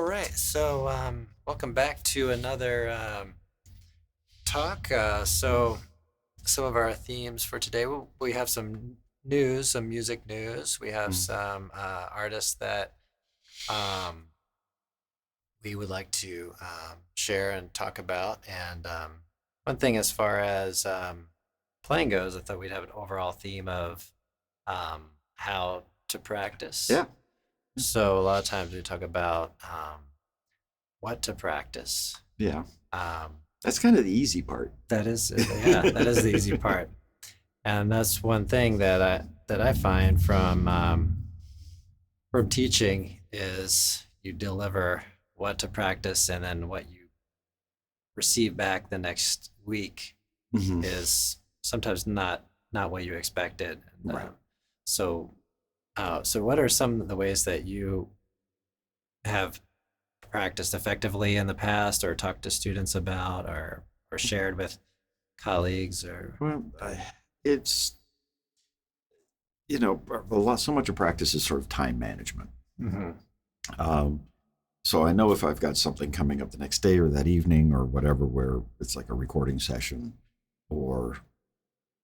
right. Welcome back to another talk. Some of our themes for today, we have some news, some music news. We have Mm. some artists that um, we would like to share and talk about. And one thing, as far as playing goes, I thought we'd have an overall theme of how to practice. Yeah, So a lot of times we talk about what to practice. yeah. Um, That's kind of the easy part. that is, yeah, that is the easy part, and that's one thing that I find from teaching is you deliver what to practice, and then what you receive back the next week Hmm. is sometimes not what you expected. And, Right. so, so what are some of the ways that you have practiced effectively in the past, or talked to students about, or shared with colleagues, or Well, it's so much of practice is sort of time management. mm-hmm. Um, so I know if I've got something coming up the next day or that evening or whatever, where it's like a recording session, or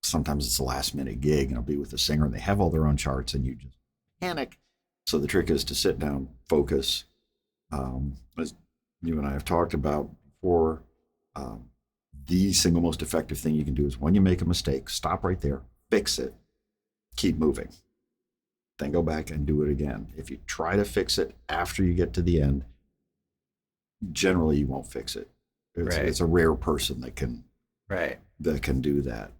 sometimes it's a last minute gig, and I'll be with a singer and they have all their own charts, and you just panic. So the trick is to sit down, focus. As you and I have talked about before, um, the single most effective thing you can do is when you make a mistake, stop right there, fix it, keep moving, then go back and do it again. If you try to fix it after you get to the end, generally you won't fix it. Right, It's a rare person right. that can do that.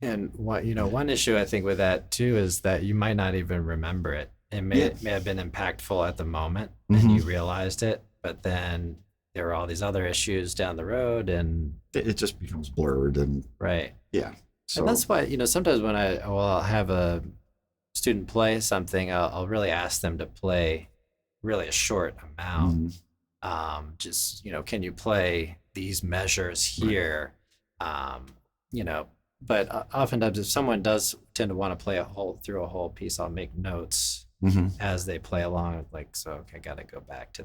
And one issue I think with that too is that you might not even remember it. It may Yeah. it may have been impactful at the moment, and Mm-hmm. you realized it, but then there were all these other issues down the road, and It just becomes blurred, and right. yeah. And So that's why, sometimes when I'll have a student play something, I'll really ask them to play really a short amount. mhm, Just, can you play these measures right. here? Um, you know, but oftentimes if someone does tend to want to play through a whole piece, I'll make notes Mm-hmm. as they play along. Like, so, okay, got to go back to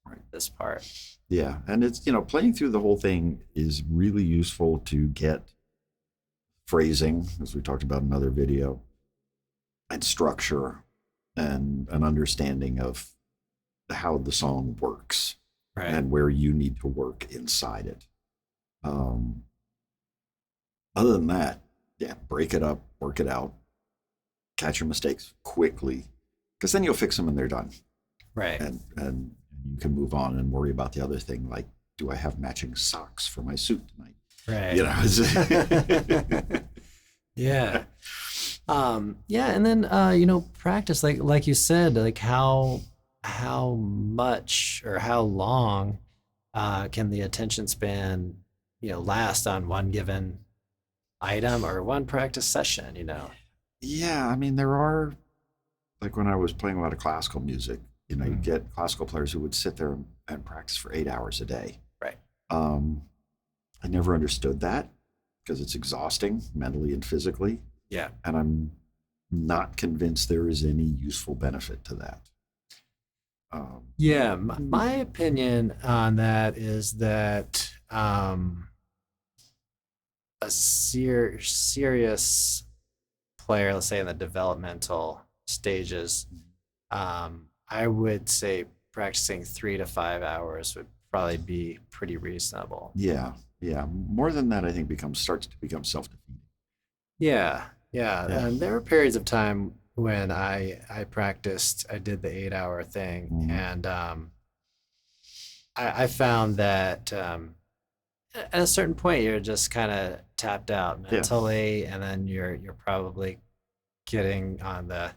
Right. this part. Yeah, and it's playing through the whole thing is really useful to get phrasing, as we talked about in another video, and structure, and an understanding of how the song works Right. and where you need to work inside it. Um, Other than that, yeah, break it up, work it out, catch your mistakes quickly, because then you'll fix them and they're done, Right. and you can move on and worry about the other thing, like, do I have matching socks for my suit tonight? Right. You know. Yeah. Yeah, and then practice, like you said, like how much or how long can the attention span last on one given item or one practice session. Yeah, I mean, there are, like when I was playing a lot of classical music, you Mm, get classical players who would sit there and practice for 8 hours a day. right. Um, I never understood that because it's exhausting mentally and physically, Yeah. and I'm not convinced there is any useful benefit to that. Yeah, my opinion on that is that a serious player, let's say in the developmental stages, I would say practicing 3 to 5 hours would probably be pretty reasonable. Yeah, yeah. More than that, I think starts to become self defeating. Yeah, yeah. Yeah. And there were periods of time when I practiced, I did the 8 hour thing, Mhm. and I found that at a certain point you're just kind of tapped out Yeah. mentally, and then you're probably getting on the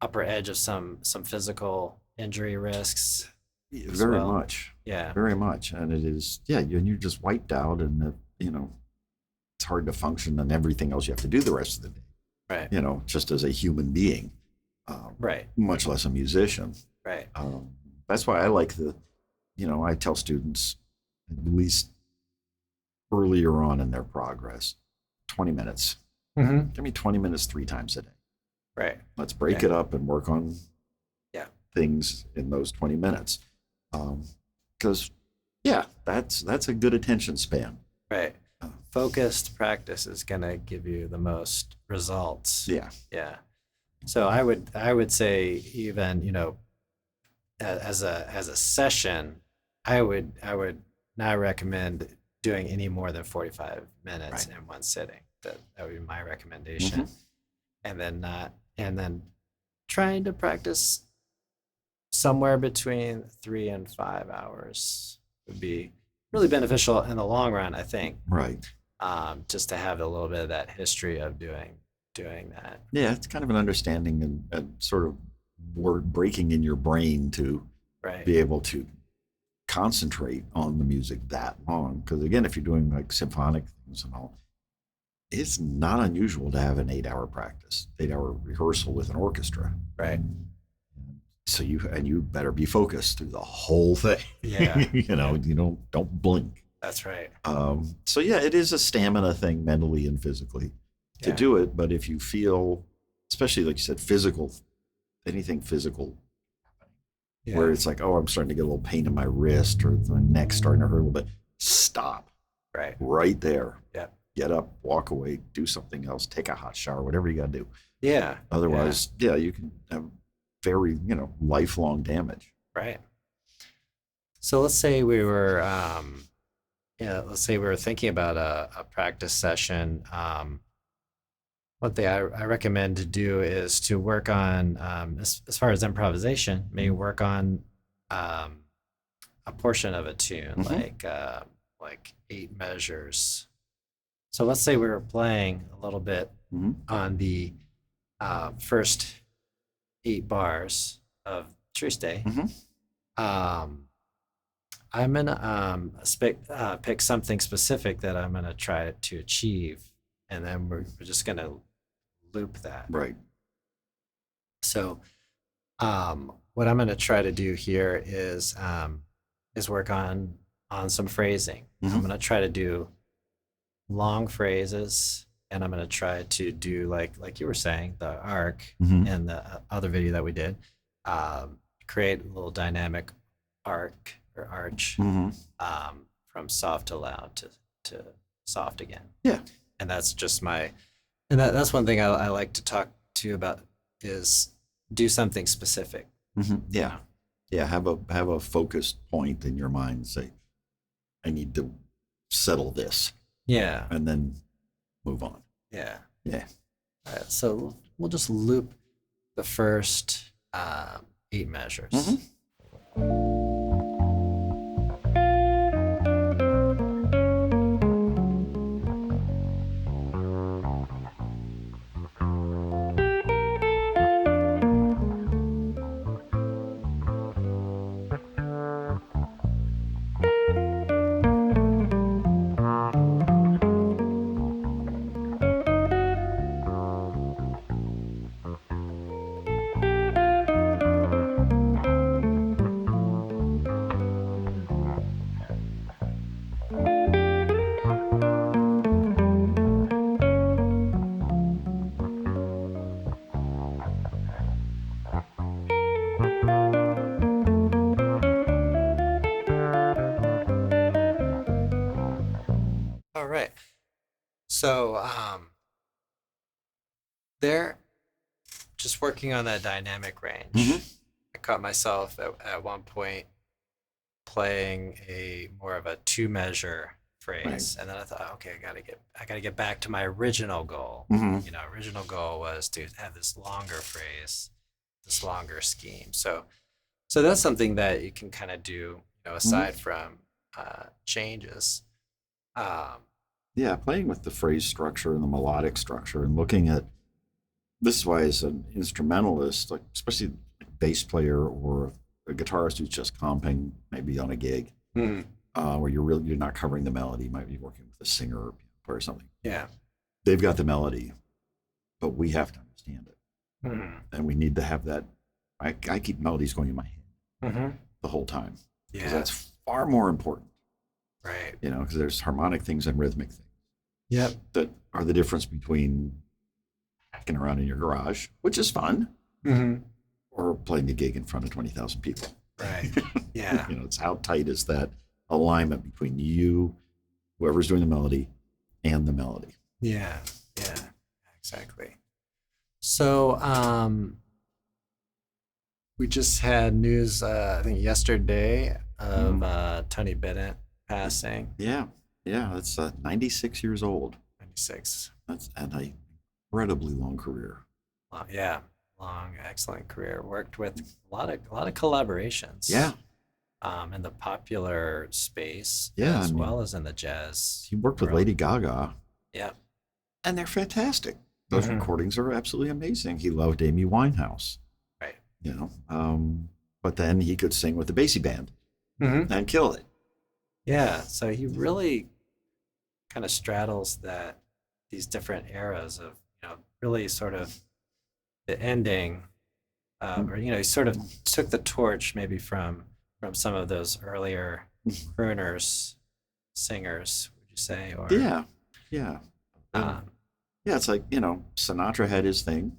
upper edge of some physical injury risks as Very well. much, Yeah, very much, and it is. Yeah, and you're just wiped out, and it's hard to function and everything else you have to do the rest of the day. right, Just as a human being, um, right, much less a musician. right. Um, that's why I like I tell students, at least earlier on in their progress, 20 minutes. Hmm. Give me 20 minutes 3 times a day. Right. Let's break Yeah. it up and work on Yeah. things in those 20 minutes. Because, yeah, that's a good attention span. Right. Focused practice is going to give you the most results. Yeah. Yeah. So I would say even, as a session, I would not recommend doing any more than 45 minutes Right. in one sitting. That would be my recommendation. And then trying to practice somewhere between 3 and 5 hours would be really beneficial in the long run, I think. Right. Just to have a little bit of that history of doing that. Yeah, it's kind of an understanding and sort of word breaking in your brain to Right. be able to concentrate on the music that long. Because again, if you're doing like symphonic things and all, it's not unusual to have an 8-hour practice, 8-hour rehearsal with an orchestra. Right. So you better be focused through the whole thing. Yeah. You don't blink. That's right. So yeah, it is a stamina thing mentally and physically to do it. But if you feel, especially like you said, anything physical, where it's like, oh, I'm starting to get a little pain in my wrist or the neck's starting to hurt a little bit, stop. Right there. Yeah. Get up, walk away, do something else, take a hot shower, whatever you got to do. Yeah. Otherwise, you can have very, lifelong damage. Right. So let's say we were, thinking about a practice session. One thing I recommend to do is to work on, as far as improvisation, maybe work on a portion of a tune, like 8 measures. So let's say we were playing a little bit on the first 8 bars of Triste. I'm gonna pick something specific that I'm gonna try to achieve, and then we're just gonna loop that. Right. So, what I'm gonna try to do here is work on some phrasing. I'm gonna try to do long phrases, and I'm gonna try to do like you were saying, the arc in the other video that we did. Create a little dynamic arc or arch from soft to loud to soft again. Yeah. And that's just that's one thing I like to talk to you about is do something specific. Yeah. Yeah. Have a focused point in your mind. Say, I need to settle this. Yeah. And then move on. Yeah. Yeah. All right. So we'll just loop the first 8 measures. All right. So they're just working on that dynamic range. I caught myself at one point playing more of a 2 measure phrase, and then I thought, okay, I gotta get back to my original goal. Original goal was to have this longer phrase, this longer scheme. So that's something that you can kind of do, aside from changes. Yeah, playing with the phrase structure and the melodic structure and looking at this is why as an instrumentalist, like especially a bass player or a guitarist who's just comping maybe on a gig, where you're not covering the melody, you might be working with a singer or something. Yeah. They've got the melody, but we have to understand it. And we need to have that. I keep melodies going in my head the whole time. Yeah. Because that's far more important. Right. Because there's harmonic things and rhythmic things. Yep. That are the difference between hacking around in your garage, which is fun, or playing a gig in front of 20,000 people. Right. Yeah. It's how tight is that alignment between you, whoever's doing the melody, and the melody. Yeah. Yeah. Exactly. So, we just had news, I think yesterday of Tony Bennett passing, Yeah, that's 96 years old. 96. That's an incredibly long career. Yeah, long, excellent career. Worked with a lot of collaborations. Yeah, in the popular space Yeah, as I mean, well as in the jazz he worked with world. Lady Gaga, Yeah. and they're fantastic. Those Mhm. recordings are absolutely amazing. He loved Amy Winehouse, Right. but then he could sing with the Basie band and kill it. Yeah. So he really kind of straddles these different eras of, really sort of the ending, or, he sort of took the torch maybe from some of those earlier crooners, singers, would you say? Or, Yeah, yeah, um, yeah. It's like Sinatra had his thing,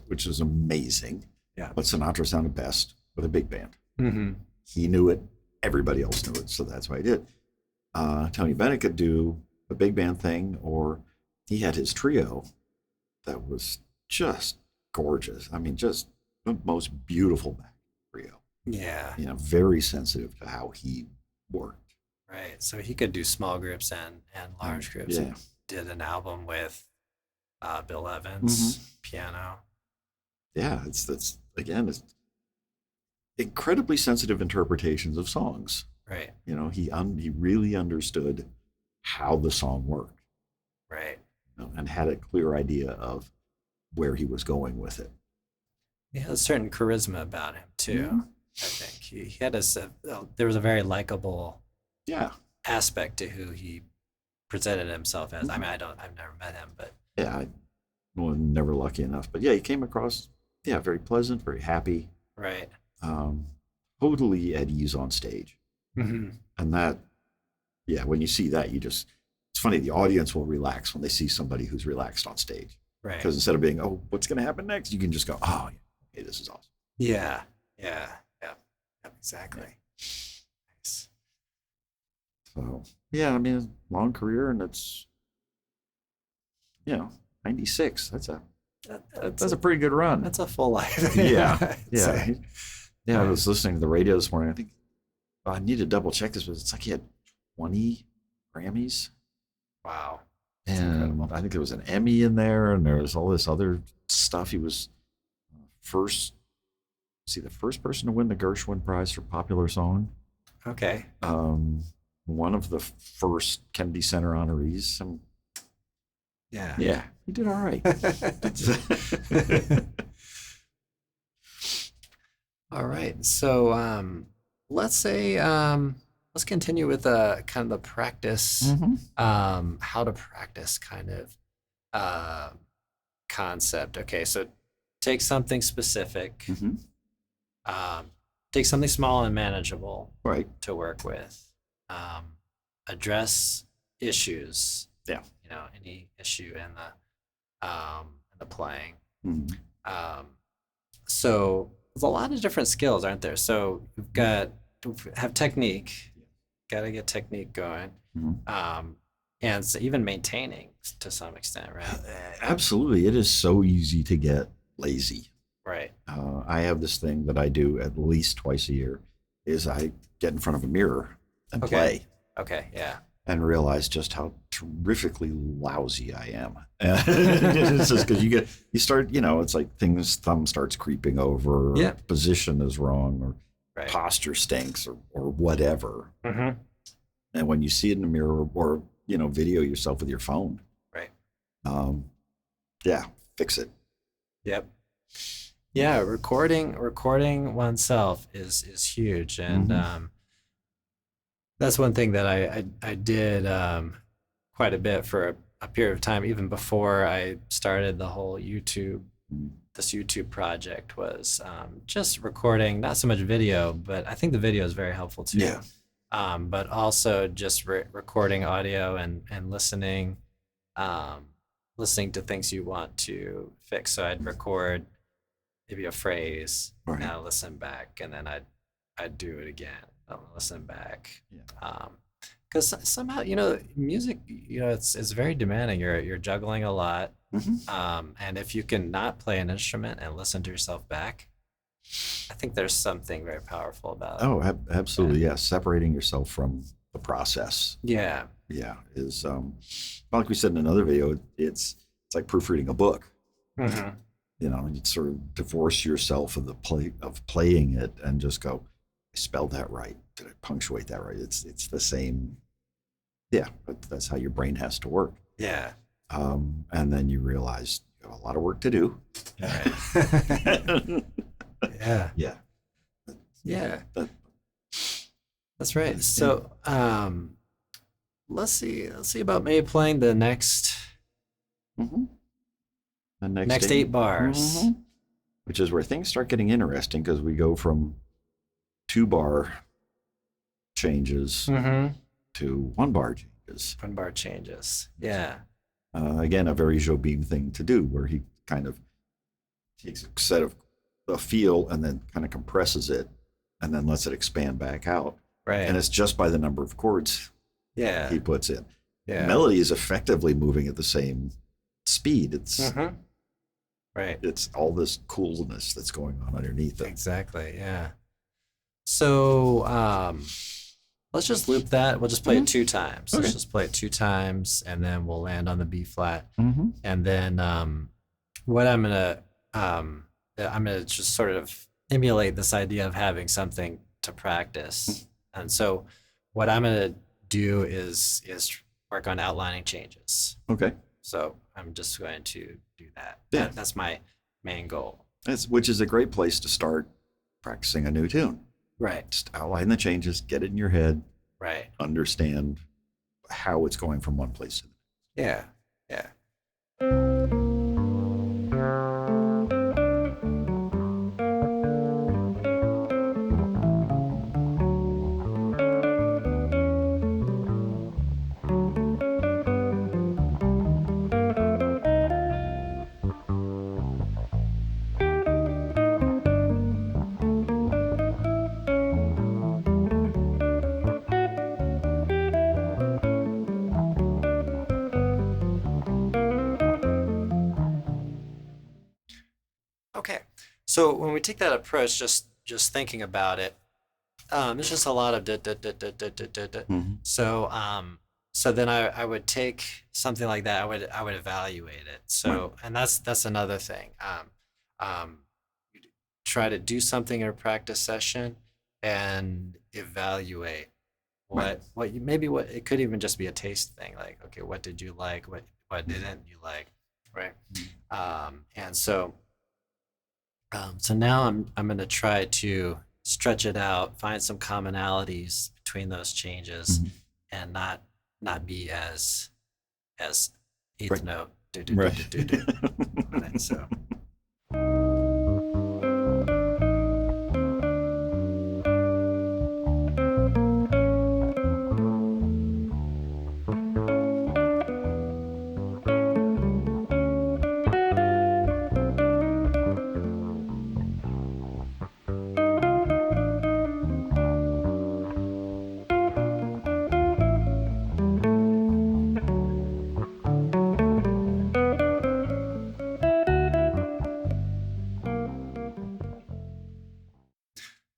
which is amazing. Yeah. But Sinatra sounded best with a big band. mhm. He knew it. Everybody else knew it, so that's why he did. Tony Bennett could do a big band thing, or he had his trio that was just gorgeous. I mean, just the most beautiful back trio. Yeah. Very sensitive to how he worked. Right. So he could do small groups and large groups. Yeah. Did an album with Bill Evans, Mm-hmm. piano. Yeah, it's incredibly sensitive interpretations of songs. Right. He really understood how the song worked, Right. and had a clear idea of where he was going with it. He had a certain charisma about him too. Mhm. I think he had there was a very likable Yeah, aspect to who he presented himself as. I mean, I've never met him, but yeah. I was never lucky enough, but yeah, he came across very pleasant, very happy, right. um, totally at ease on stage, Mm-hmm. and that when you see that, it's funny. The audience will relax when they see somebody who's relaxed on stage, Right. because instead of being, oh, what's going to happen next, you can just go, oh, okay, this is awesome. Yeah. Yeah. Yeah. Exactly. Nice. So yeah, I mean, long career, and it's 96. That's a pretty good run. That's a full life. Yeah, I'd yeah, say. yeah. I was listening to the radio this morning. I think I need to double check this, but it's like he had 20 Grammys, Wow. and incredible. I think there was an Emmy in there, and there was all this other stuff. He was the first person to win the Gershwin Prize for Popular Song. Okay. One of the first Kennedy Center honorees. Yeah. Yeah, he did all right. All right. So let's say let's continue with kind of the practice, how to practice kind of concept. Okay, so take something specific, take something small and manageable Right. to work with, address issues. Yeah. Any issue in the playing. Mhm. So there's a lot of different skills, aren't there? So have technique, got to get technique going, and so even maintaining to some extent, right? Absolutely. It is so easy to get lazy. Right. I have this thing that I do at least twice a year is I get in front of a mirror and Okay. play Okay. Yeah. and realize just how terrifically lousy I am. It's just because you start, it's like thumb starts creeping over, or Yeah. position is wrong, or Right. posture stinks, or whatever. Mm-hmm. And when you see it in the mirror, or video yourself with your phone, Right. fix it. Yep. Yeah. Recording oneself is huge, and that's one thing that I did quite a bit for a period of time, even before I started the whole this YouTube project, was just recording, not so much video, but I think the video is very helpful too. Yeah. But also just recording audio and listening to things you want to fix. So I'd record maybe a phrase, Right. and I listen back, and then I'd do it again. I'll listen back. Yeah. Because somehow, you know, music, you know, it's very demanding. You're juggling a lot. Mhm. And if you can not play an instrument and listen to yourself back, I think there's something very powerful about it. Oh, absolutely. Yeah. Separating yourself from the process. Yeah. Yeah. Is, like we said in another video, it's like proofreading a book. Hmm. You know, you sort of divorce yourself of the play of playing it and just go, I spelled that right. Did I punctuate that right? It's the same. Yeah. But that's how your brain has to work. Yeah. And then you realize you have a lot of work to do. Right. Yeah. Yeah. Yeah. That, That's right. So, let's see about maybe playing the next mhm. The next 8 bars. Mhm. Which is where things start getting interesting because we go from 2-bar changes Mm-hmm. to 1-bar changes. 1 bar changes. Yeah. Again, a very Jobim thing to do, where he kind of takes a set of a feel and then kind of compresses it, and then lets it expand back out. Right. And it's just by the number of chords Yeah. he puts in. Yeah. Melody is effectively moving at the same speed. Mm-hmm. Right. It's all this coolness that's going on underneath it. Exactly. Yeah. So, let's just loop that. We'll just play it 2 times. Okay. Let's just play it 2 times, and then we'll land on the B flat. Mm-hmm. And then, what I'm gonna just sort of emulate this idea of having something to practice. And so, what I'm gonna do is work on outlining changes. Okay. So I'm just going to do that. Yeah. That's my main goal. Which is a great place to start practicing a new tune. Right. Just outline the changes, get it in your head, Right. understand how it's going from one place to the Yeah. Yeah. Okay. So when we take that approach, just thinking about it, it's just a lot of da, da, da, da, da, da, da, da. Mhm. So then I would take something like that. I would evaluate it. So and that's another thing. You try to do something in a practice session and evaluate what you maybe what it could even just be a taste thing. Like, okay, what did you like? What didn't you like? Right. And so. So now I'm going to try to stretch it out, find some commonalities between those changes, Mhm. and not be as eighth Right. note. Right. Right, so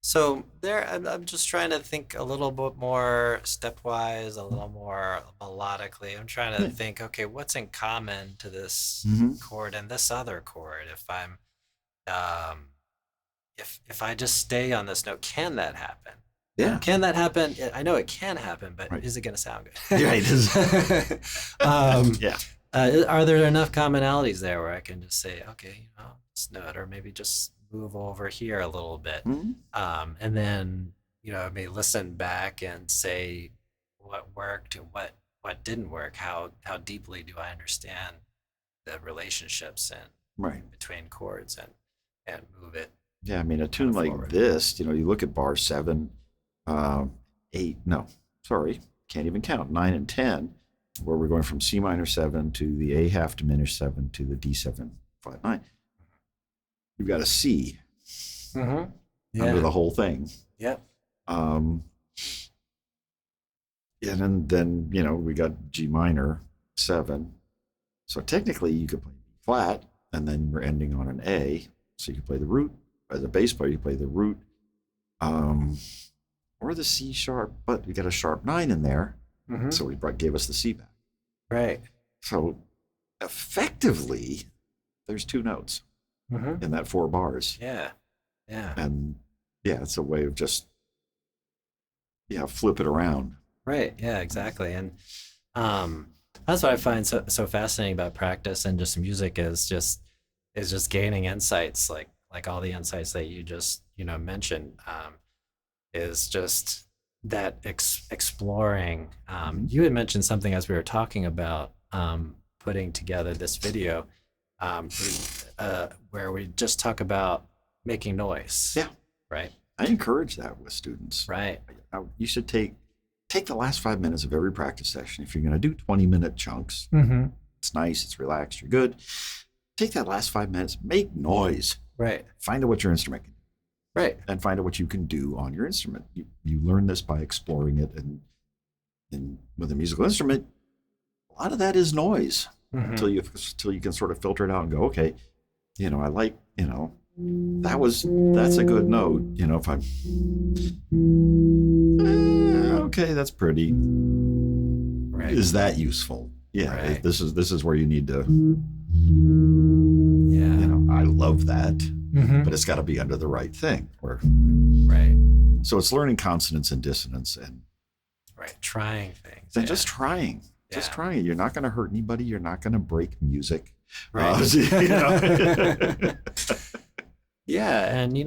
So there, I'm just trying to think a little bit more stepwise, a little more melodically. I'm trying to Yeah. think, okay, what's in common to this Mhm. chord and this other chord? If I'm, um, if I just stay on this note, can that happen? Yeah. Can that happen? I know it can happen, but Right. is it going to sound good? Yeah, it is. Yeah. Are there enough commonalities there where I can just say, okay, you know, this note, or maybe just move over here a little bit, Mhm. and then you know, maybe listen back and say what worked and what didn't work. How deeply do I understand the relationships and Right. between chords and move it Yeah, I mean, a tune like forward. this, you look at bar 7, 8, no, sorry, can't even count, 9 and 10, where we're going from C minor 7 to the A half diminished 7 to the D7 flat 9. you've got a C Mm-hmm. under Yeah. the whole thing. Yep. Um, and then we got G minor 7. So technically, you could play B flat, and then you're ending on an A. So you could play the root. As a bass player, you play the root, or the C sharp. But you got a sharp 9 in there, Mm-hmm. so he gave us the C back. Right. So effectively, there's 2 notes Mm-hmm. in that 4 bars, Yeah. Yeah. and yeah, it's a way of just flip it around. Right. Yeah, exactly. And that's what I find so fascinating about practice and just music is just gaining insights like all the insights that you just mentioned, is just that exploring. You had mentioned something as we were talking about putting together this video, um, where we just talk about making noise. Yeah. Right. I encourage that with students. Right. You should take the last 5 minutes of every practice session. If you're going to do 20-minute chunks, Mm-hmm. it's nice, it's relaxed, you're good. Take that last 5 minutes, make noise. Right. Find out what your instrument can do, Right. and find out what you can do on your instrument. You learn this by exploring it, and with a musical instrument, a lot of that is noise Mm-hmm. until you can sort of filter it out and go, okay, I like, that's a good note. If I'm okay, that's pretty. Right. Is that useful? Yeah, Right. this is where you need to. Yeah. I love that, Mm-hmm. but it's got to be under the right thing. Right. So it's learning consonance and dissonance, and Right. Trying things. then Yeah. just trying. Just Yeah. trying. You're not going to hurt anybody. You're not going to break music. Right. You know? Yeah, and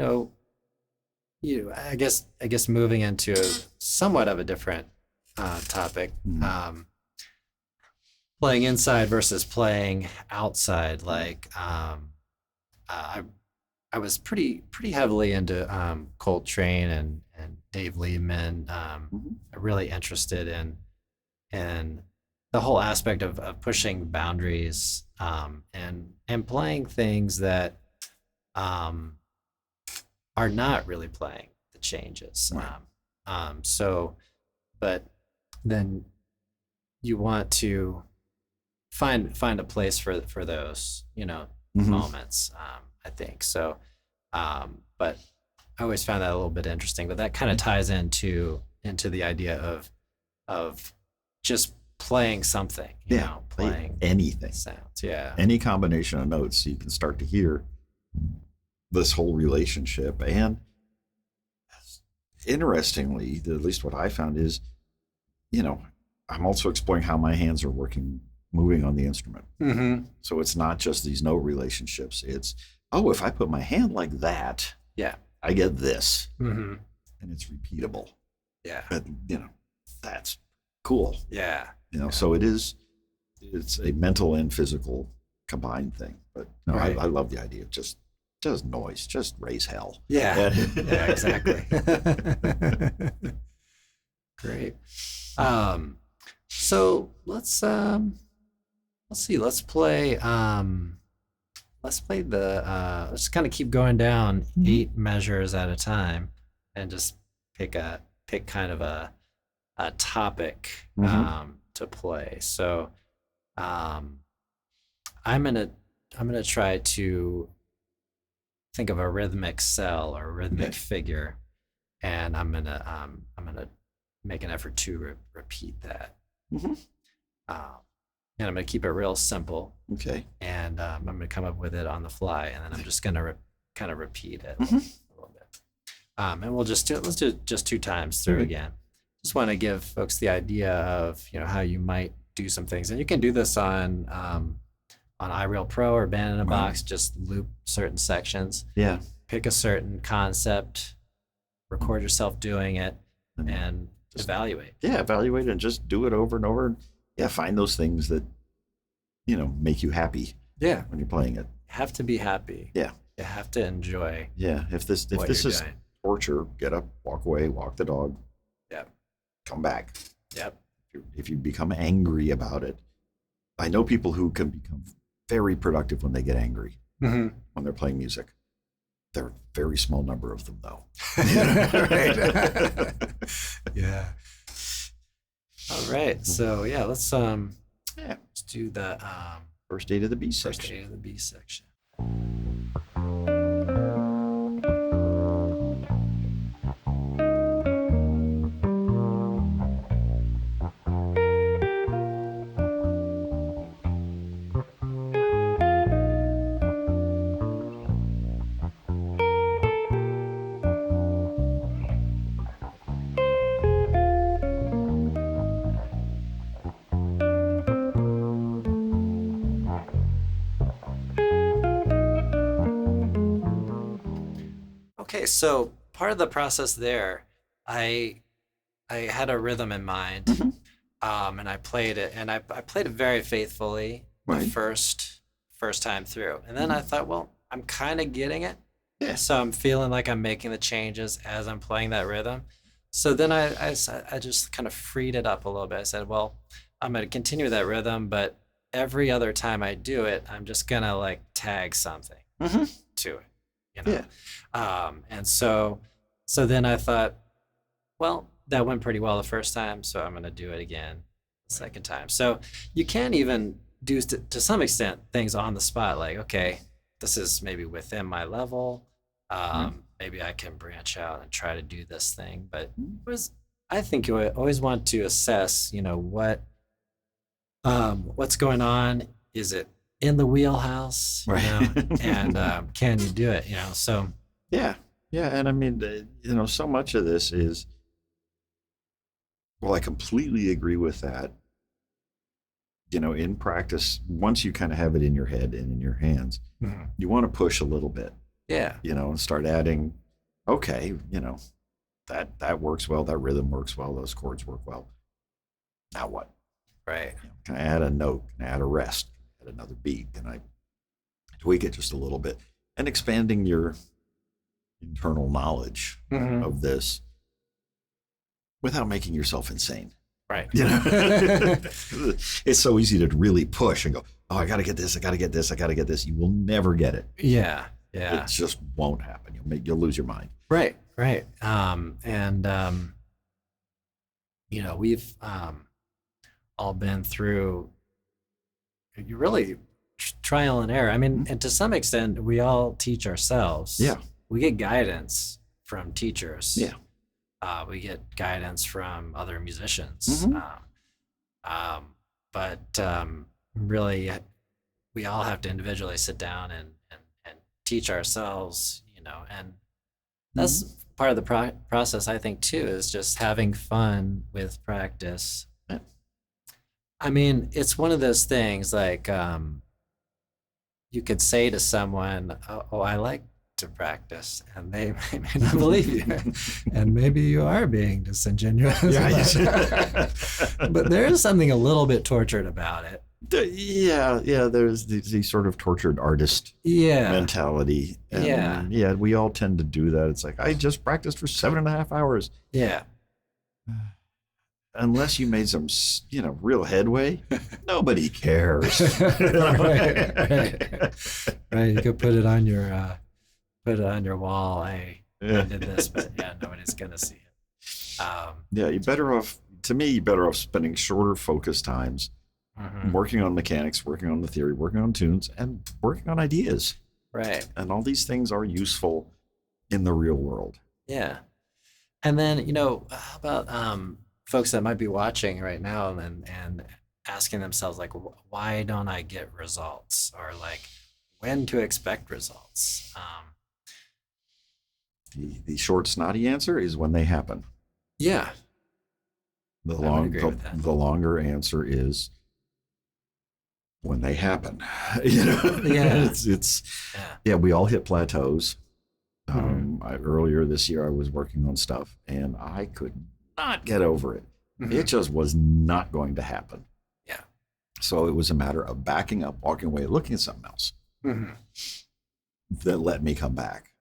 I guess moving into somewhat of a different topic, Mhm. playing inside versus playing outside. Like, I was pretty heavily into Coltrane and Dave Liebman. Mhm. Really interested in the whole aspect of pushing boundaries, and playing things that are not really playing the changes. Right. So, but then you want to find a place for those Mhm. moments. I think so. But I always found that a little bit interesting. But that kind of ties into the idea of just playing something. Play Playing anything, sounds. Yeah. any combination of notes, so you can start to hear this whole relationship. And interestingly, at least what I found is, I'm also exploring how my hands are moving on the instrument. Mm-hmm. So it's not just these note relationships. It's, oh, if I put my hand like that, Yeah. I get this, Mm-hmm. and it's repeatable. Yeah. But that's cool. Yeah. So it's a mental and physical combined thing. But no, Right. I love the idea of just noise, just raise hell. Yeah. Yeah, exactly. Great. So let's see. Let's play let's kind of keep going down 8 measures at a time, and just pick kind of a topic to play. So I'm gonna try to think of a rhythmic cell or rhythmic Okay. figure, and I'm gonna make an effort to repeat that. Mhm. And I'm gonna keep it real simple, Okay. and I'm gonna come up with it on the fly, and then I'm just gonna kind of repeat it Mhm. a little bit. And we'll let's do it just 2 times through Okay. again. Just want to give folks the idea of how you might do some things, and you can do this on iReal Pro or Band in a Right. Box. Just loop certain sections, Yeah. pick a certain concept, record yourself doing it, and Just- evaluate. Yeah. Evaluate and just do it over and over. Yeah. Find those things that, make you happy Yeah, when you're playing it. you have to be happy. Yeah. You have to enjoy Yeah. If this what is you're doing. torture, get up, walk away, walk the dog, Yep. come back. Yep. If you become angry about it, I know people who can become very productive when they get angry Mm-hmm. when they're playing music. There are a very small number of them, though. Right. Yeah. All right. So yeah, Yeah. let's do the First aid of the B first section. aid of the B section. Okay, so part of the process there, I I had a rhythm in mind, Mhm. and I played it, and I played it very faithfully the Right. first time through, and then I thought, well, I'm kind of getting it, Yeah. so I'm feeling like I'm making the changes as I'm playing that rhythm. So then I just kind of freed it up a little bit. I said, well, I'm going to continue that rhythm, but every other time I do it, I'm just going to like tag something Hmm. to it, you know. Yeah. And so then I thought, well, that went pretty well the first time, so I'm going to do it again the second time. So you can even do to some extent things on the spot, like, okay, this is maybe within my level. Right. Maybe I can branch out and try to do this thing. But it Mhm. was, I think you always want to assess, what's going on. Is it in the wheelhouse, Right. and can you do it, So Yeah. Yeah. And I mean, so much of this is, well, I completely agree with that. In practice, once you kind of have it in your head and in your hands, Mhm. you want to push a little bit, Yeah, and start adding, okay, that works well, that rhythm works well, those chords work well. Now what? right. Can I add a note? Can I add a rest? Can I add another beat? Can I tweak it just a little bit? And expanding your internal knowledge Hmm. of this without making yourself insane. Right. It's so easy to really push and go, oh, I got to get this, I got to get this, I got to get this. You will never get it. Yeah, It yeah. just won't happen. You'll lose your mind. Right, right. And we've all been through you really trial and error. I mean, and to some extent, we all teach ourselves. Yeah. We get guidance from teachers. Yeah. We get guidance from other musicians. Mhm. But really, we all have to individually sit down and teach ourselves, and that's part of the process, I think, too, is just having fun with practice. Yeah. I mean, it's one of those things like you could say to someone, oh, I like to practice, and they may not believe you. And maybe you are being disingenuous. Yeah. But there is something a little bit tortured about it. Yeah. There's the sort of tortured artist Yeah. mentality. And Yeah. we all tend to do that. It's like, I just practiced for 7.5 hours. Yeah. Unless you made some, real headway, nobody cares. Right. Right. You could put it on your wall. I did this, but yeah, nobody's gonna see it. Yeah, you're better off spending shorter focus times, Mhm. working on mechanics, working on the theory, working on tunes, and working on ideas. Right. And all these things are useful in the real world. Yeah. And then, how about folks that might be watching right now and asking themselves, like, why don't I get results? Or like, when to expect results? The short, snotty answer is when they happen. Yeah. The I would agree with that. the longer answer is when they happen. Yeah. It's Yeah. we all hit plateaus. Mhm. Earlier this year, I was working on stuff, and I could not get over it. Mhm. It just was not going to happen. Yeah. So it was a matter of backing up, walking away, looking at something else Mhm. that let me come back.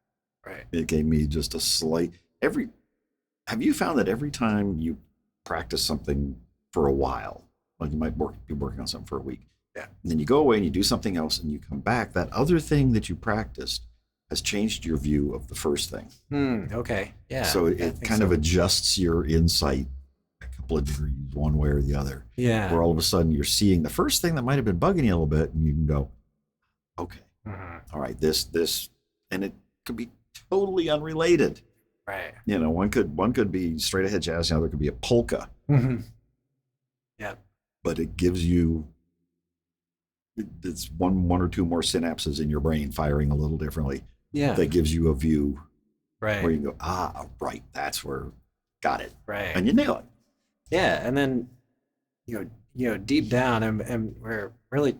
Right. It gave me just a slight have you found that every time you practice something for a while, like you might be working on something for a week, Yeah. and then you go away and you do something else and you come back, that other thing that you practiced has changed your view of the first thing. Okay. Yeah. So yeah, I it think kind of so. adjusts your insight a couple of degrees, one way or the other. Yeah. Where all of a sudden you're seeing the first thing that might have been bugging you a little bit, and you can go, okay, all right, this, and it could be totally unrelated. Right. One could be straight ahead jazz, the other could be a polka. Yeah. But it gives you it's one or two more synapses in your brain firing a little differently. Yeah. That gives you a view Right. where you can go, right, that's where, got it, Right. and you nail it. Yeah, and then deep down, and we're really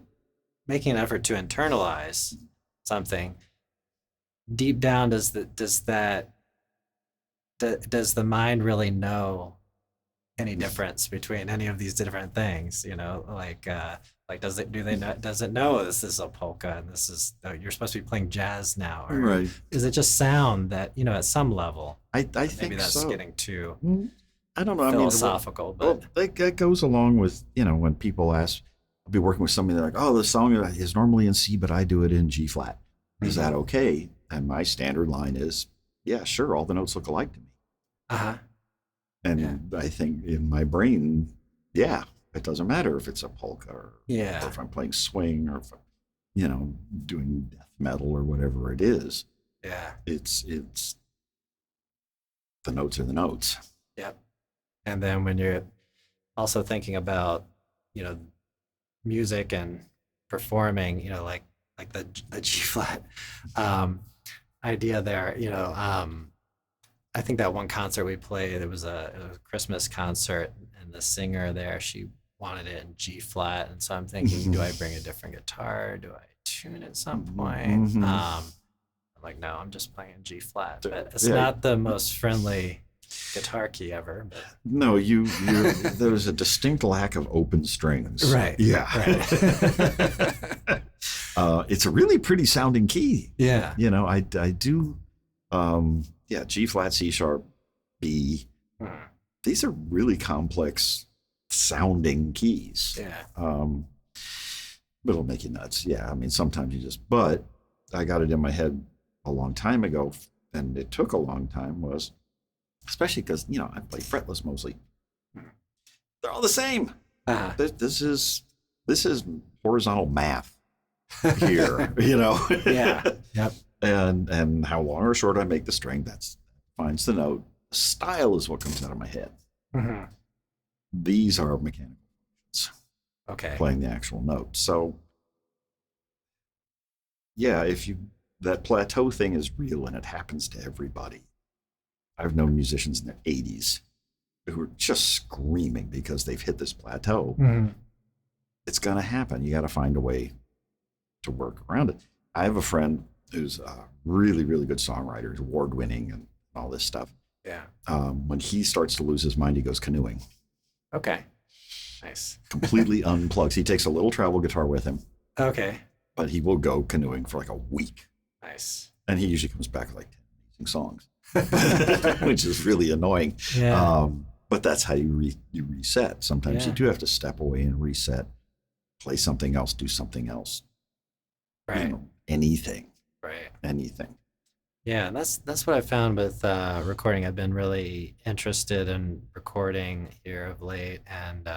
making an effort to internalize something. Deep down, does the mind really know any difference between any of these different things? Like does it know this is a polka and this is you're supposed to be playing jazz now, or Right. is it just sound that at some level? I Maybe think that's so. getting too I don't know. philosophical, but That goes along with, when people ask, I'll be working with somebody, they're like, oh, the song is normally in C, but I do it in G flat. Is that okay? And my standard line is, yeah, sure. All the notes look alike to me. And I think in my brain, yeah, it doesn't matter if it's a polka or if I'm playing swing or if I'm, doing death metal or whatever it is. Yeah. It's the notes are the notes. Yep. And then when you're also thinking about, music and performing, like the G flat idea there, I think that one concert we played, it was a Christmas concert, and the singer there, she wanted it in G flat, and so I'm thinking, do I bring a different guitar? Do I tune at some point? I'm like, no, I'm just playing G flat, but it's not the most friendly guitar key ever. But. No, there's a distinct lack of open strings. Right. Yeah. Right. It's a really pretty sounding key. Yeah. I do. G flat, C sharp, B. These are really complex sounding keys. Yeah. But it'll make you nuts. Yeah. I mean, sometimes but I got it in my head a long time ago, and it took a long time, especially because, I play fretless mostly. They're all the same. This is horizontal math here, Yeah. Yep. And how long or short I make the string, that finds the note. Style is what comes out of my head. These are mechanical functions. Okay. Playing the actual note. So, yeah, that plateau thing is real, and it happens to everybody. I've known musicians in their 80s who are just screaming because they've hit this plateau. It's going to happen. You got to find a way to work around it. I have a friend who's a really, really good songwriter, he's award-winning and all this stuff. Yeah. When he starts to lose his mind, he goes canoeing. Okay. Nice. Completely unplugs. He takes a little travel guitar with him. Okay. But he will go canoeing for like a week. Nice. And he usually comes back with like 10 amazing songs, which is really annoying. Yeah. But that's how you reset. Sometimes you do have to step away and reset, play something else, do something else. Right. Anything. Right. Anything. Yeah, and that's what I found with recording. I've been really interested in recording here of late, and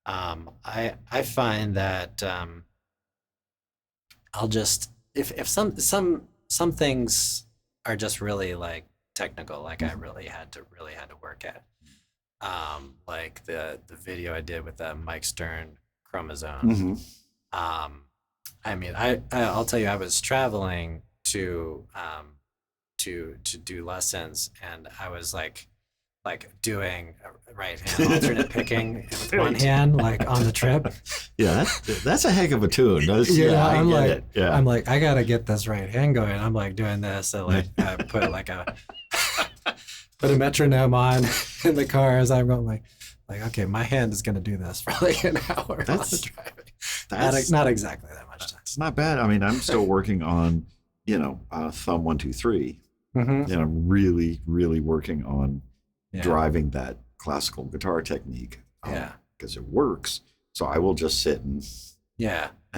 I find that I'll just if some things are just really like technical, like I really had to work at, like the video I did with that Mike Stern chromosome. I mean, I'll tell you, I was traveling to do lessons, and I was like doing a right hand alternate picking with one hand, like on the trip. Yeah, that's a heck of a tune. I'm like, it. Yeah. I'm like, I gotta get this right hand going. I'm like doing this, so like I put a metronome on in the car as I'm going, like okay, my hand is gonna do this for like an hour. That's driving. Not exactly that much time. It's not bad. I mean, I'm still working on, thumb 1, 2, 3. Really, really working on driving that classical guitar technique. Because it works. So I will just sit and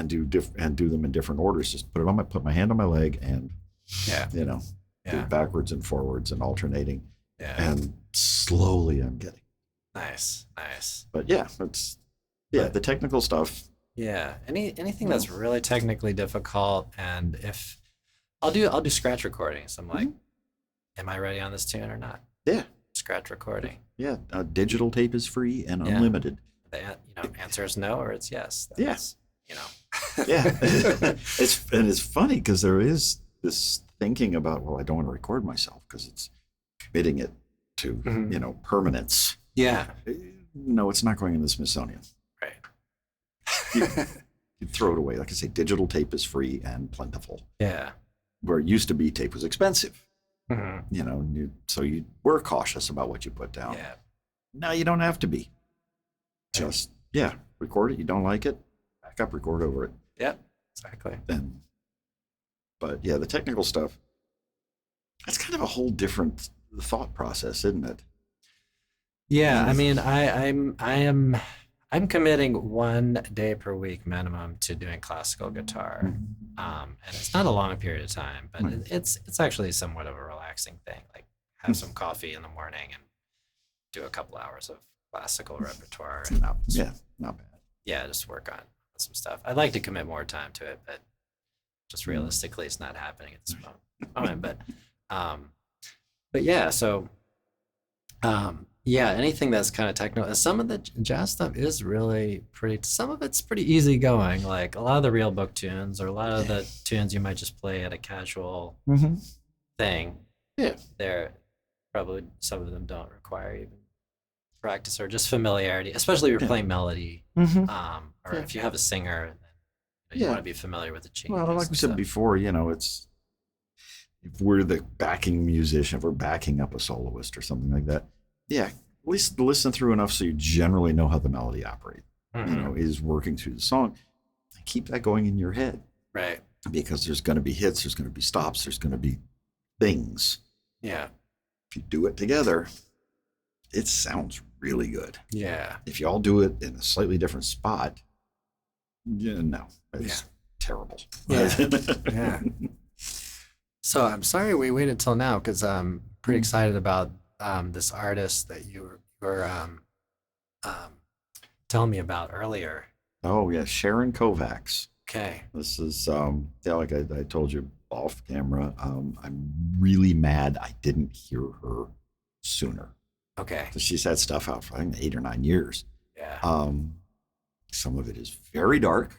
do them in different orders. Just put my hand on my leg and Yeah. You know, Yeah. backwards and forwards and alternating, Yeah. and slowly I'm getting. Nice. Nice. But yeah, the technical stuff. Yeah. Anything that's really technically difficult, and if I'll do scratch recordings. I'm like, am I ready on this tune or not? Yeah, Scratch recording. yeah. Digital tape is free and Yeah. unlimited. The answer is no or it's yes. Yes. Yeah. Yeah, it's funny because there is this thinking about, well, I don't want to record myself because it's committing it to permanence. Yeah. No, it's not going in the Smithsonian. Right. You throw it away. Like I say, digital tape is free and plentiful. Yeah. Where it used to be, tape was expensive. Mm-hmm. So you were cautious about what you put down. Yeah. Now you don't have to be. Just record it. You don't like it, back up, record over it. Yep. Exactly. But yeah, the technical stuff. That's kind of a whole different thought process, isn't it? Yeah. I mean, I'm committing 1 day per week minimum to doing classical guitar, and it's not a long period of time, but it's actually somewhat of a relaxing thing. Like have some coffee in the morning and do a couple hours of classical repertoire. And not bad. Yeah, just work on some stuff. I'd like to commit more time to it, but just realistically, it's not happening at this moment. But yeah, so. Yeah, anything that's kind of technical. Some of the jazz stuff is really pretty. Some of it's pretty easy going. Like a lot of the real book tunes, or a lot of the tunes you might just play at a casual thing. Yeah, they're probably some of them don't require even practice or just familiarity, especially if you're playing melody, or if you have a singer, then you want to be familiar with the changes. Well, like we said before, it's if we're the backing musician, if we're backing up a soloist or something like that. Yeah, at least listen through enough so you generally know how the melody operates. Is working through the song. Keep that going in your head. Right. Because there's going to be hits, there's going to be stops, there's going to be things. Yeah. If you do it together, it sounds really good. Yeah. If you all do it in a slightly different spot, it's terrible. Yeah. Yeah. So I'm sorry we waited till now because I'm pretty excited about this artist that you were telling me about earlier. Oh yeah, Sharon Kovacs. Okay. This is like I told you off camera. I'm really mad I didn't hear her sooner. Okay. So she's had stuff out for I think 8 or 9 years. Yeah. Some of it is very dark.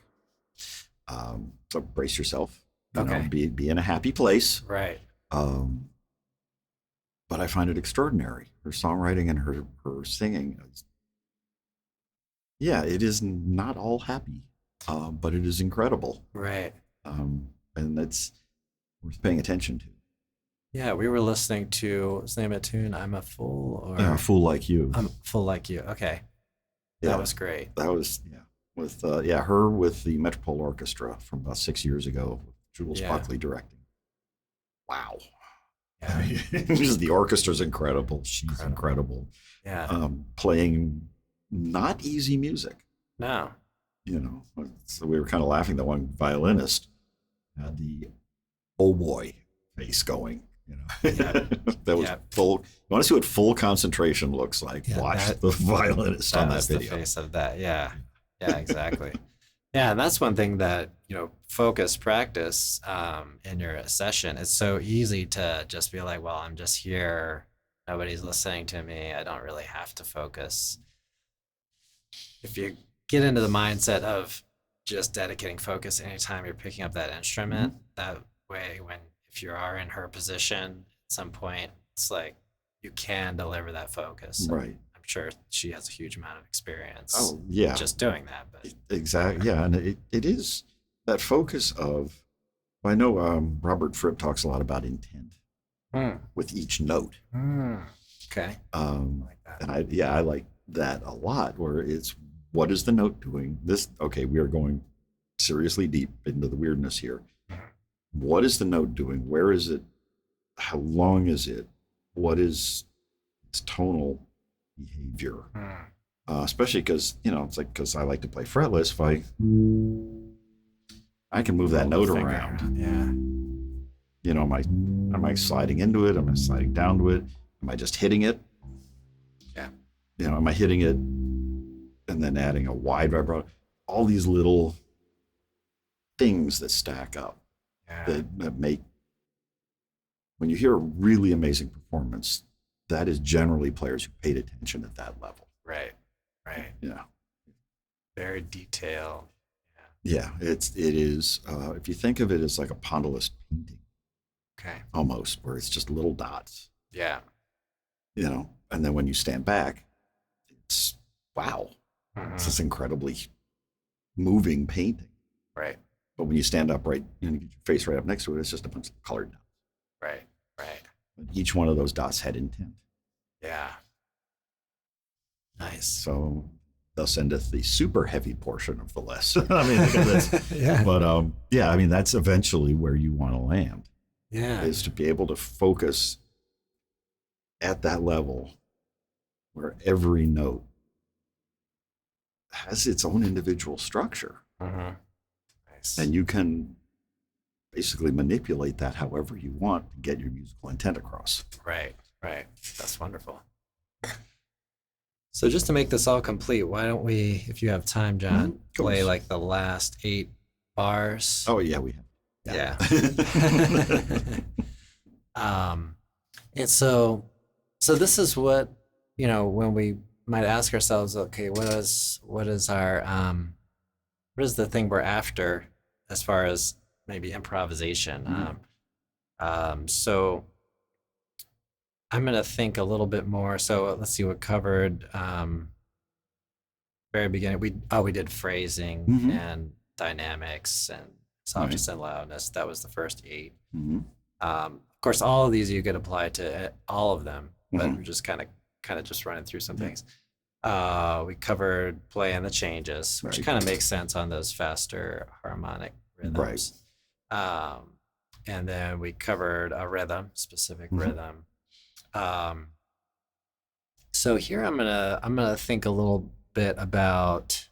So brace yourself. Be in a happy place. Right. But I find it extraordinary. Her songwriting and her singing. It is not all happy, but it is incredible. Right. And that's worth paying attention to. Yeah, we were listening to, what's the name of the tune? I'm a Fool, or A Fool Like You. I'm a Fool Like You. Okay. That was great. That was, with her with the Metropole Orchestra from about 6 years ago, with Jules Buckley directing. Wow. Yeah. The orchestra's incredible. She's incredible. Yeah. Playing not easy music. No. So we were kind of laughing that one violinist had the oh boy face going. That was full. You want to see what full concentration looks like? Watch the violinist on that video. The face of that. Yeah. Yeah. Exactly. Yeah, and that's one thing that focus practice in your session. It's so easy to just be like, well, I'm just here. Nobody's listening to me. I don't really have to focus. If you get into the mindset of just dedicating focus anytime you're picking up that instrument, that way, if you are in her position at some point, it's like you can deliver that focus. Right. I'm sure she has a huge amount of experience. Oh, yeah. Just doing that. But exactly. Yeah. And it is that focus of, I know Robert Fripp talks a lot about intent with each note. Okay. I like that. And I like that a lot, where it's, what is the note doing? We are going seriously deep into the weirdness here. What is the note doing? Where is it? How long is it? What is its tonal behavior? Especially because, it's like, because I like to play fretless. If I can move that note around. Yeah. You know, am I sliding into it? Am I sliding down to it? Am I just hitting it? Yeah. You know, am I hitting it and then adding a wide vibrato? All these little things that stack up Yeah. that make, when you hear a really amazing performance, that is generally players who paid attention at that level. Right. Right. Yeah. Very detailed. Yeah. It is, if you think of it as like a Pondalist painting Okay. almost, where it's just little dots, Yeah. you know, and then when you stand back, it's wow. It's Mhm. this incredibly moving painting. Right. But when you stand up right, you get your face right up next to it, it's just a bunch of colored dots. Right. Right. But each one of those dots had intent. Yeah. Nice. So thus endeth the super heavy portion of the lesson. I mean, look at this. Yeah. But yeah, I mean, that's eventually where you want to land, Yeah. is to be able to focus at that level where every note has its own individual structure. Mhm. Nice. And you can basically manipulate that however you want to get your musical intent across. Right. Right. That's wonderful. So just to make this all complete, why don't we, if you have time, John, Go. play like the last 8 bars? Oh, yeah, we have. Yeah. And so this is what, you know, when we might ask ourselves, okay, what is our what is the thing we're after as far as maybe improvisation? So I'm gonna think a little bit more. So let's see what covered very beginning. We did phrasing Mhm. and dynamics and softness and loudness. That was the first 8. Mhm. Of course, all of these you could apply to all of them, but Mhm. we're just kind of just running through some Yeah. things. We covered play and the changes, which Right. kind of makes sense on those faster harmonic rhythms. And then we covered a rhythm, specific Mhm. rhythm. So here I'm gonna think a little bit about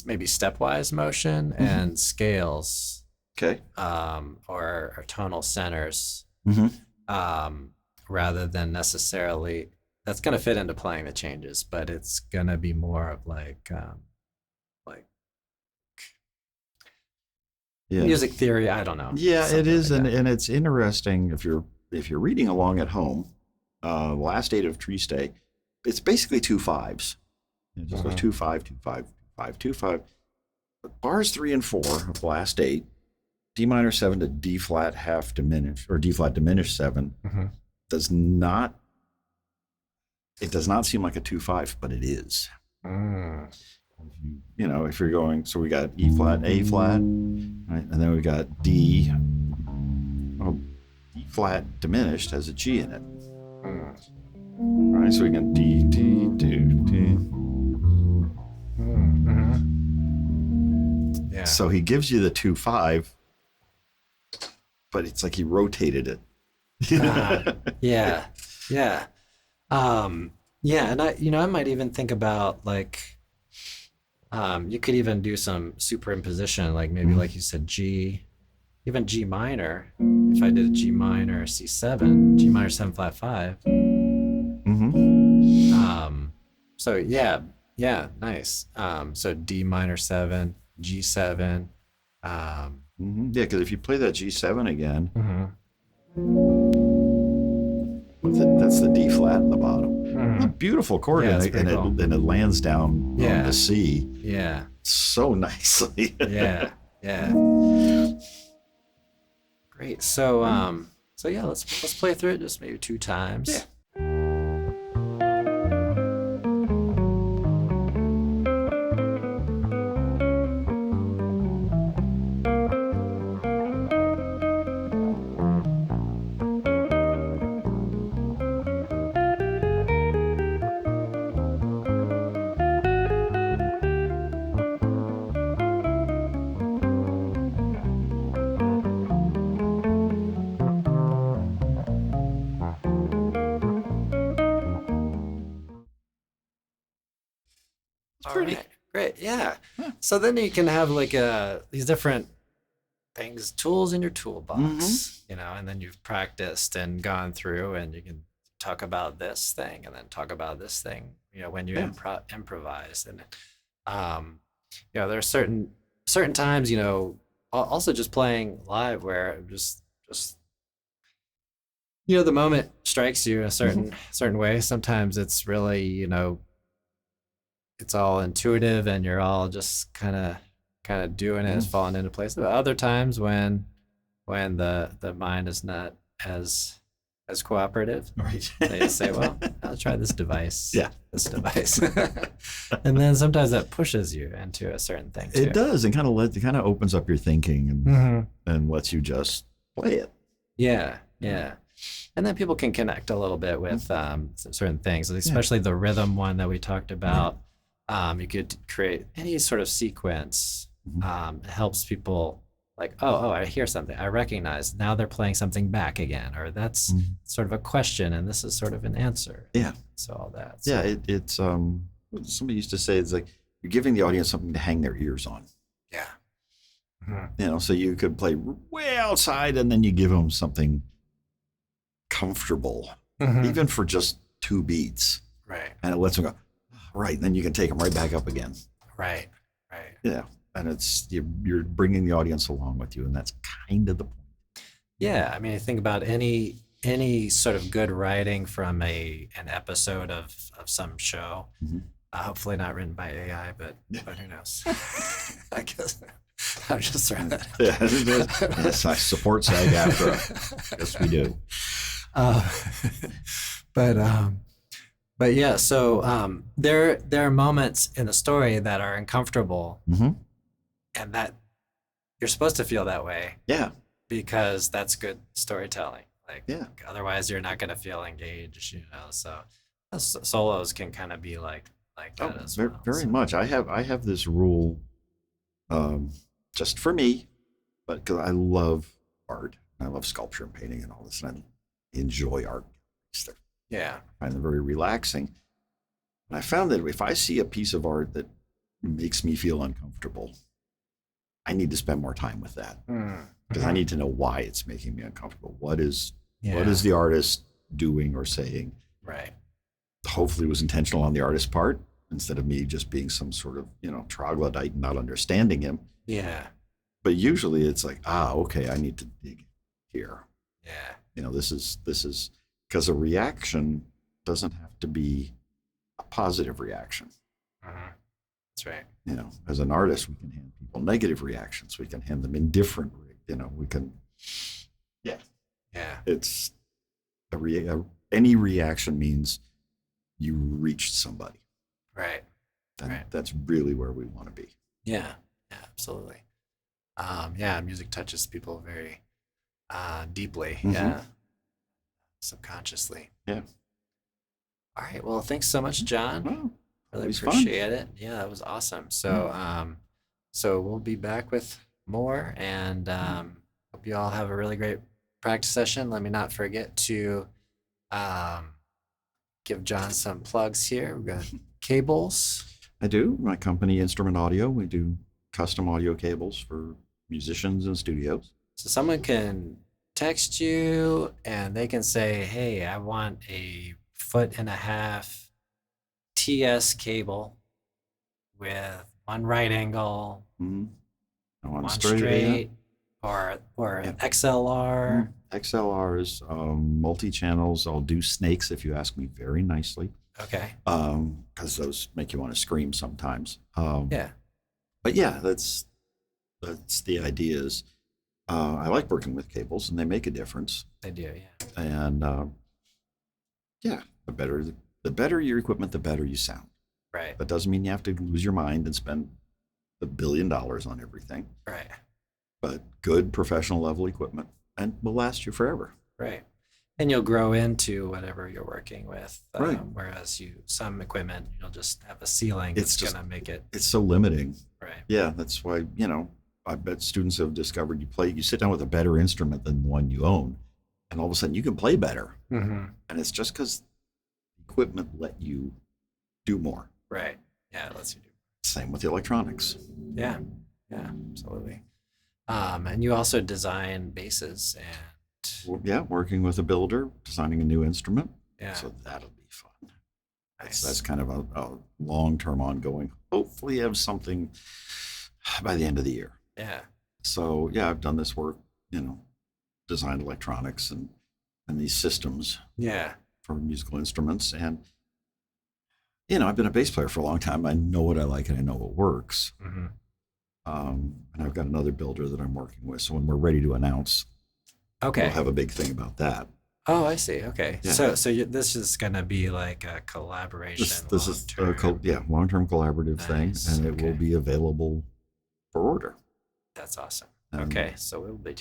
maybe stepwise motion and scales, Okay. or tonal centers, Mhm. rather than necessarily that's going to fit into playing the changes, but it's going to be more of like Yeah. music theory. I don't know. Yeah, it something is, like and that. it's interesting if you're reading along at home. Last 8 of Tree Stay, it's basically 2 5s. It just goes Mhm. 2 5 2 5 2 5 2 5. But bars 3 and 4 of the last 8, D minor 7 to D flat half diminished, or D flat diminished 7, Mhm. does not. It does not seem like a 2 5, but it is. Mm. You know, if you're going, so we got E flat, A flat, right, and then we got D. Oh, D flat diminished has a G in it, Mm. right? So we got D, D, D, D. Yeah. So he gives you the 2 5, but it's like he rotated it. Yeah. Yeah. Yeah, and I might even think about like you could even do some superimposition, like maybe like you said G, even G minor. If I did a G minor C7, G minor 7 flat 5. Mm-hmm. So yeah, nice. So D minor 7, G7. Mm-hmm. Yeah, because if you play that G7 again, that's the D flat in the bottom. A beautiful chord, Yeah, it's and, pretty cool. and it lands down Yeah. on the C Yeah, so nicely. yeah, yeah. Great. So yeah, let's play through it just maybe 2 times. Yeah. All pretty. right. Great. Yeah. So then you can have like these different tools in your toolbox, Mm-hmm. and then you've practiced and gone through, and you can talk about this thing and then talk about this thing, when you Yeah. improvise. And, um, there are certain times, also just playing live where just, the moment strikes you in a certain way. Sometimes it's really, it's all intuitive and you're all just kind of doing it, it's falling into place. But other times when the mind is not as cooperative, Right. they just say, well, I'll try this device. Yeah. This device. And then sometimes that pushes you into a certain thing too. It does, and it kind of opens up your thinking and lets you just play it. Yeah. And then people can connect a little bit with certain things, especially the rhythm one that we talked about. You could create any sort of sequence. It helps people like, oh, I hear something. I recognize. Now they're playing something back again, or that's sort of a question, and this is sort of an answer. Yeah. So all that. So. Yeah, it's somebody used to say it's like you're giving the audience something to hang their ears on. Yeah. So you could play way outside, and then you give them something comfortable, even for just 2 beats. Right. And it lets them go, right. And then you can take them right back up again. Right. Yeah. And it's, you're bringing the audience along with you. And that's kind of the point. Yeah. I mean, I think about any sort of good writing from an episode of some show, hopefully not written by AI, but who knows? I guess I'm just throwing that out. Yes, I support SAG-AFTRA. Yes, we do. But yeah, so there are moments in the story that are uncomfortable, and that you're supposed to feel that way. Yeah. Because that's good storytelling. Like, otherwise you're not going to feel engaged, So solos can kind of be like that as well. Very much. I have this rule, just for me, but because I love art, I love sculpture and painting and all this, and I enjoy art. Yeah. I find them very relaxing. And I found that if I see a piece of art that makes me feel uncomfortable, I need to spend more time with that because I need to know why it's making me uncomfortable. What is the artist doing or saying? Right. Hopefully it was intentional on the artist's part instead of me just being some sort of, troglodyte and not understanding him. Yeah. But usually it's like, okay, I need to dig here. Yeah. This is because a reaction doesn't have to be a positive reaction. That's right. As an artist, we can hand people negative reactions. We can hand them indifferent. We can. Yeah. It's any reaction means you reached somebody. Right. That's really where we want to be. Yeah. Absolutely. Music touches people very deeply. Yeah. Subconsciously. Yeah. All right. Well, thanks so much, John. Well, really appreciate it. Yeah, that was awesome. So, so we'll be back with more, and hope you all have a really great practice session. Let me not forget to give John some plugs here. We've got cables. I do. My company, Instrument Audio, we do custom audio cables for musicians and studios. So someone can text you and they can say, hey, I want a 1.5 TS cable with one right angle, one straight, or an XLR. XLRs, multi-channels. I'll do snakes if you ask me very nicely. Okay. Because those make you want to scream sometimes. Yeah. But yeah, that's the idea is I like working with cables and they make a difference. They do, yeah. And the better your equipment, the better you sound. Right. That doesn't mean you have to lose your mind and spend $1 billion on everything. Right. But good professional level equipment and will last you forever. Right. And you'll grow into whatever you're working with. Right. Whereas some equipment, you'll just have a ceiling that's going to make it. It's so limiting. Right. Yeah. That's why, I bet students have discovered you sit down with a better instrument than the one you own. And all of a sudden you can play better. And it's just because equipment let you do more. Right. Yeah. It lets you do. Same with the electronics. Yeah. Yeah. Absolutely. And you also design bases and Well, yeah, working with a builder, designing a new instrument. yeah, So that'll be fun. nice. That's kind of a long-term ongoing. Hopefully have something by the end of the year. Yeah, So yeah, I've done this work, designed electronics and these systems yeah, for musical instruments. And, I've been a bass player for a long time. I know what I like and I know what works. hmm And I've got another builder that I'm working with. So when we're ready to announce, okay. we'll have a big thing about that. Oh, I see. Okay, Yeah. so this is gonna be like a collaboration. This is a long-term. long-term collaborative thing, Nice, and it will okay. be available for order. That's awesome. And Okay, so we'll be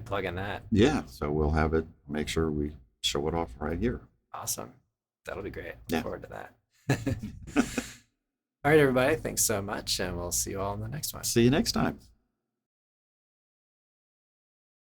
plugging that. yeah, so we'll have it. Make sure we show it off right here. Awesome. That'll be great. Look Yeah. forward to that. All right, everybody. Thanks so much, and we'll see you all in the next one. See you next time.